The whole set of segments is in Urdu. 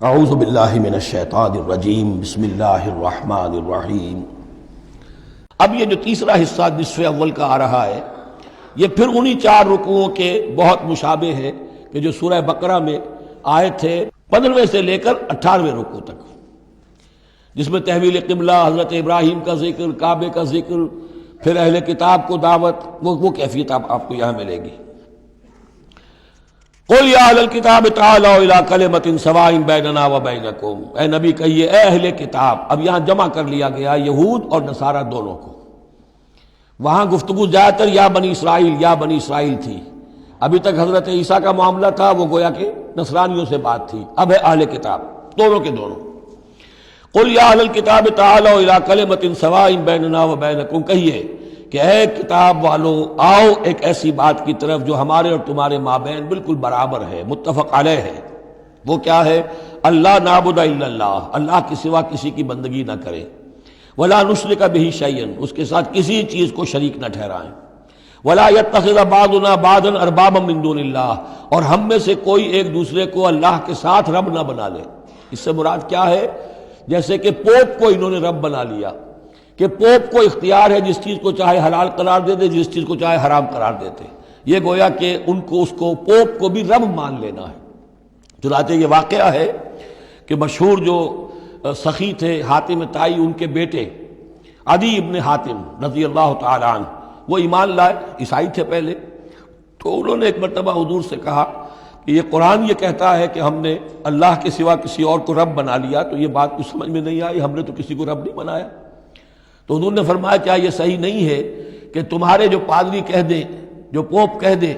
اعوذ باللہ من الشیطان الرجیم بسم اللہ الرحمن الرحیم۔ اب یہ جو تیسرا حصہ نصف اول کا آ رہا ہے یہ پھر انہی 4 رکوعوں کے بہت مشابہ ہے کہ جو سورہ بقرہ میں آئے تھے 15ویں سے لے کر 18ویں رکوع تک، جس میں تحویل قبلہ، حضرت ابراہیم کا ذکر، کعبے کا ذکر، پھر اہل کتاب کو دعوت، وہ کیفیت آپ کو یہاں ملے گی۔ قل یا اہل الکتاب تعالوا الی کلمۃ سواء بیننا وبینکم، اے نبی کہیے اے اہل کتاب۔ اب یہاں جمع کر لیا گیا یہود اور نصارہ دونوں کو۔ وہاں گفتگو زیادہ تر یا بنی اسرائیل تھی، ابھی تک حضرت عیسیٰ کا معاملہ تھا، وہ گویا کہ نصرانیوں سے بات تھی، اب ہے اہل کتاب، دونوں کے دونوں۔ قل یا اہل الکتاب تعالوا الی کلمۃ سواء بیننا وبینکم، کہیے کہ اے کتاب والو آؤ ایک ایسی بات کی طرف جو ہمارے اور تمہارے مابین بالکل برابر ہے، متفق علیہ ہے۔ وہ کیا ہے؟ اللہ نعبد الا اللہ، اللہ کے سوا کسی کی بندگی نہ کرے، ولا نشرک بہ شیئا، اس کے ساتھ کسی چیز کو شریک نہ ٹھہرائیں، ولا یتخذ بعضنا بعضا اربابا من دون اللہ، اور ہم میں سے کوئی ایک دوسرے کو اللہ کے ساتھ رب نہ بنا لے۔ اس سے مراد کیا ہے؟ جیسے کہ پوپ کو انہوں نے رب بنا لیا کہ پوپ کو اختیار ہے جس چیز کو چاہے حلال قرار دے دے، جس چیز کو چاہے حرام قرار دیتے، یہ گویا کہ ان کو اس کو پوپ کو بھی رب مان لینا ہے۔ چنانچہ یہ واقعہ ہے کہ مشہور جو سخی تھے حاتم طائی، ان کے بیٹے عدی ابن حاتم رضی اللہ تعالی عنہ، وہ ایمان لائے، عیسائی تھے پہلے، تو انہوں نے ایک مرتبہ حضور سے کہا کہ یہ قرآن یہ کہتا ہے کہ ہم نے اللہ کے سوا کسی اور کو رب بنا لیا، تو یہ بات کچھ سمجھ میں نہیں آئی، ہم نے تو کسی کو رب نہیں بنایا۔ تو حضور نے فرمایا کیا یہ صحیح نہیں ہے کہ تمہارے جو پادری کہہ دیں، جو پوپ کہہ دے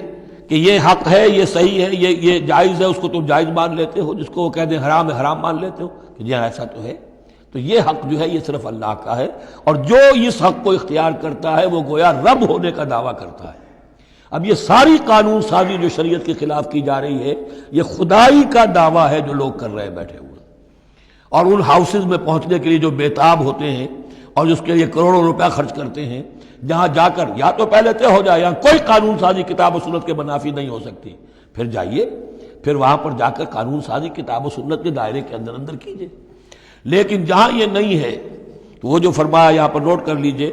کہ یہ حق ہے، یہ صحیح ہے، یہ جائز ہے، اس کو تم جائز مان لیتے ہو، جس کو وہ کہہ دیں حرام ہے حرام مان لیتے ہو؟ کہ جی ایسا تو ہے۔ تو یہ حق جو ہے یہ صرف اللہ کا ہے، اور جو اس حق کو اختیار کرتا ہے وہ گویا رب ہونے کا دعویٰ کرتا ہے۔ اب یہ ساری قانون سازی جو شریعت کے خلاف کی جا رہی ہے، یہ خدائی کا دعویٰ ہے جو لوگ کر رہے ہیں بیٹھے ہوئے، اور ان ہاؤسز میں پہنچنے کے لیے جو بےتاب ہوتے ہیں اور اس کے لیے کروڑوں روپیہ خرچ کرتے ہیں، جہاں جا کر یا تو پہلے طے ہو جائے یہاں کوئی قانون سازی کتاب و سنت کے منافی نہیں ہو سکتی، پھر جائیے، پھر وہاں پر جا کر قانون سازی کتاب و سنت کے دائرے کے اندر کیجیے۔ لیکن جہاں یہ نہیں ہے تو وہ جو فرمایا یہاں پر نوٹ کر لیجئے،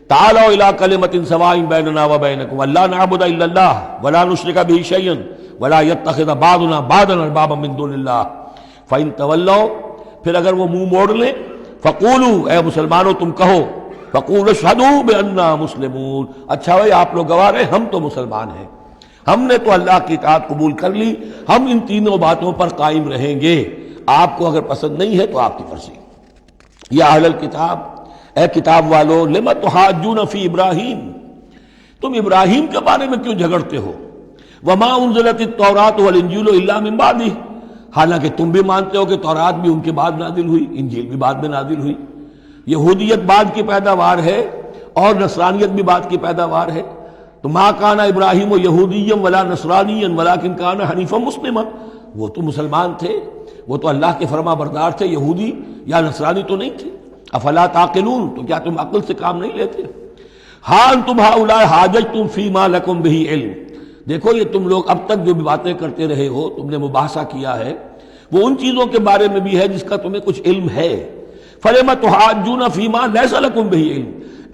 تعالوا الی کلمۃ سواء بیننا وبینکم الا نعبد الا اللہ ولا نشرک بہ شیئا ولا یتخذ بعضنا بعضا اربابا من دون اللہ فإن تولوا، پھر اگر وہ منہ موڑ لیں، فقولوا، اے مسلمانوں تم کہو، فقولوا اشہدوا بأننا مسلمون، اچھا بھائی آپ لوگ گواہ رہے ہم تو مسلمان ہیں، ہم نے تو اللہ کی اطاعت قبول کر لی، ہم ان تینوں باتوں پر قائم رہیں گے، آپ کو اگر پسند نہیں ہے تو آپ کی مرضی۔ یا اہل الکتاب، اے کتاب والو، لم تحاجون فی ابراہیم، تم ابراہیم کے بارے میں کیوں جھگڑتے ہو؟ وما انزلت التوراۃ والانجیل الا من بعدہ، حالانکہ تم بھی مانتے ہو کہ تورات بھی ان کے بعد نازل ہوئی، انجیل بھی بعد میں نازل ہوئی، یہودیت بعد کی پیداوار ہے اور نصرانیت بھی بعد کی پیداوار ہے۔ تو ما کان ابراہیم یہودیا ولا نصرانیا ولکن کان حنیفا مسلما، وہ تو مسلمان تھے، وہ تو اللہ کے فرما بردار تھے، یہودی یا نصرانی تو نہیں تھے۔ افلا تعقلون، تو کیا تم عقل سے کام نہیں لیتے؟ ہاں انتم ہؤلاء حاججتم فیما لکم بہ علم، دیکھو یہ تم لوگ اب تک جو بھی باتیں کرتے رہے ہو، تم نے مباحثہ کیا ہے، وہ ان چیزوں کے بارے میں بھی ہے جس کا تمہیں کچھ علم ہے۔ فلم تحاجون فیما لیس لکم بہ علم،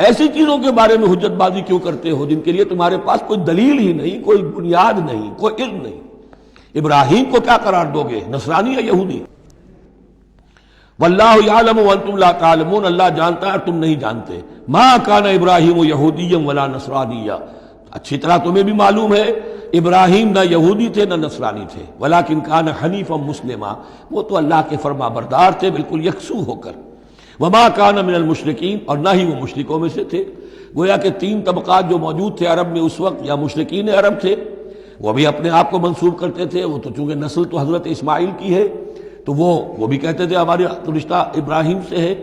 ایسی چیزوں کے بارے میں حجت بازی کیوں کرتے ہو جن کے لیے تمہارے پاس کوئی دلیل ہی نہیں، کوئی بنیاد نہیں، کوئی علم نہیں۔ ابراہیم کو کیا قرار دو گے، نصرانی یا یہودی؟ واللہ یعلم وانتم لا تعلمون، اللہ جانتا ہے اور تم نہیں جانتے۔ ما کان ابراہیم یہودیا ولا نصرانیا، اچھی طرح تمہیں بھی معلوم ہے ابراہیم نہ یہودی تھے نہ نصرانی تھے، ولیکن کان حنیفا مسلما، وہ تو اللہ کے فرما بردار تھے بالکل یکسو ہو کر۔ وما کان من المشرکین، اور نہ ہی وہ مشرکوں میں سے تھے۔ گویا کہ 3 طبقات جو موجود تھے عرب میں اس وقت، یا مشرکین عرب تھے، وہ بھی اپنے آپ کو منسوب کرتے تھے، وہ تو چونکہ نسل تو حضرت اسماعیل کی ہے تو وہ بھی کہتے تھے ہمارا رشتہ ابراہیم سے ہے،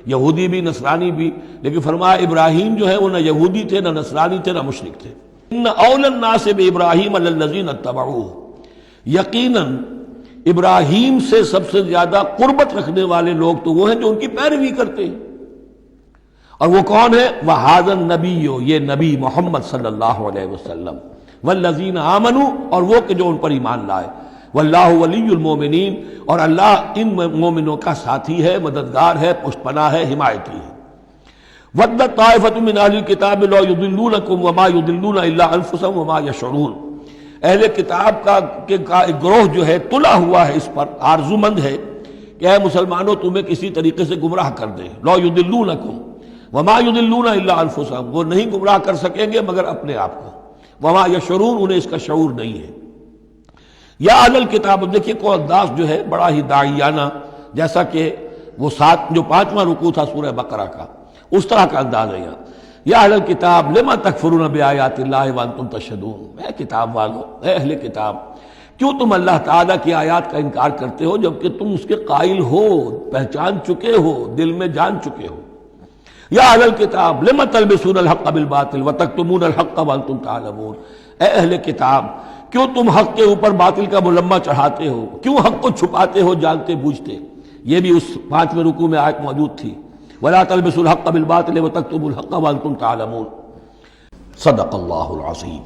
یہودی بھی نصرانی بھی، لیکن فرمایا ابراہیم جو ہے وہ نہ یہودی تھے نہ نصرانی تھے نہ مشرک تھے۔ ان اولی الناس بابراہیم الذین اتبعوہ، یقیناً ابراہیم سے سب سے زیادہ قربت رکھنے والے لوگ تو وہ ہیں جو ان کی پیروی کرتے ہیں، اور وہ کون ہے؟ وہذا النبی، یہ نبی محمد صلی اللہ علیہ وسلم، والذین آمنوا، اور وہ کہ جو ان پر ایمان لائے، واللہ ولی المومنین، اور اللہ ان مومنوں کا ساتھی ہے، مددگار ہے، پشت پناہ ہے، حمایتی ہے۔ وَدَّتْ طَائِفَةٌ مِّنْ أَهْلِ الْكِتَابِ لَوْ يُضِلُّونَكُمْ وَمَا يُضِلُّونَ إِلَّا أَنفُسَهُمْ وَمَا يَشْعُرُونَ، اہل کتاب کا ایک گروہ جو ہے تلا ہوا ہے اس پر، آرزومند ہے کہ اے مسلمانوں تمہیں کسی طریقے سے گمراہ کر دیں۔ لَوْ يُضِلُّونَكُمْ وَمَا يُضِلُّونَ إِلَّا أَنفُسَهُمْ، وہ نہیں گمراہ کر سکیں گے مگر اپنے آپ کو، وَمَا يَشْعُرُونَ، انہیں اس کا شعور نہیں ہے۔ یا اہل الکتاب، دیکھیے کو انداز جو ہے بڑا ہی داعیانہ، جیسا کہ وہ جو 5واں رکوع تھا سورہ بقرہ کا، اس طرح کا انداز ہے یہاں۔ یا اہل الکتاب لما تکفرون بآیات اللہ وانتم تشہدون، اے کتاب والو، اے اہل کتاب، کیوں تم اللہ تعالیٰ کی آیات کا انکار کرتے ہو جبکہ تم اس کے قائل ہو، پہچان چکے ہو، دل میں جان چکے ہو۔ یا اہل الکتاب لما تلبسون الحق بالباطل وتکتمون الحق وانتم تعلمون، اے اہل کتاب کیوں تم حق کے اوپر باطل کا ملمہ چڑھاتے ہو، کیوں حق کو چھپاتے ہو جانتے بوجھتے۔ یہ بھی اس 5ویں رکوع میں آیت موجود تھی، ولا تلبسوا الحق بالباطل وتکتموا الحق وانتم تعلمون۔ صدق اللہ العظیم۔